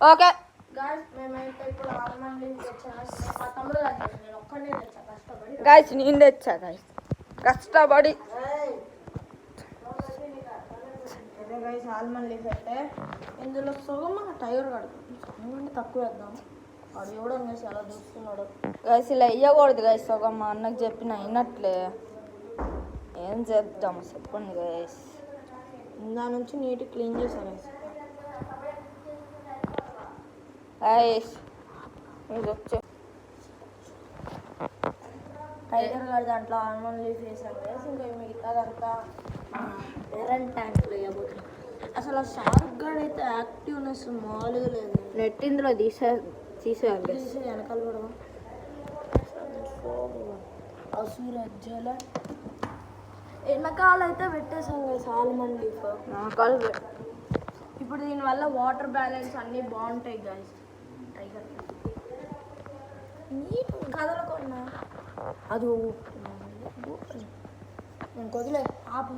okay guys నేను తెచ్చా guys కష్టపడి ఆల్మండ్ లీఫ్ అయితే ఇందులో సగం మన టైర్ కడుతుంది తక్కువ వేద్దాం వాడు ఎవడో అనేసి అలా చూస్తున్నాడు గాయస్ ఇలా వేయకూడదు గాయస్ సగం మా అన్నకు చెప్పిన అయినట్లే ఏం చేద్దాం చెప్పండి గాయస్ దాని నుంచి నీట్గా క్లీన్ చేశాను గాయస్ ఇది వచ్చే టైగర్ గారి దాంట్లో ఆల్మండ్ లీఫ్ వేసాను వేసి ఇంకా మిగతాదంతా వేరే ట్యాంక్లో వేయబోతుంది అసలు ఆ షార్క్ గార్డ్ అయితే యాక్టివ్నెస్ మామూలుగా లేదు నెట్ ఇందులో తీసేయాలి వెనకాల కూడా అసూరజ్జల వెనకాల అయితే పెట్టేసాం కదా ఆల్మండ్ లీఫ్ ఇప్పుడు దీనివల్ల వాటర్ బ్యాలెన్స్ అన్నీ బాగుంటాయి గాయస్ టైగర్ నీట్ కదలకున్నా అది ఇంకొదిలే ఆపు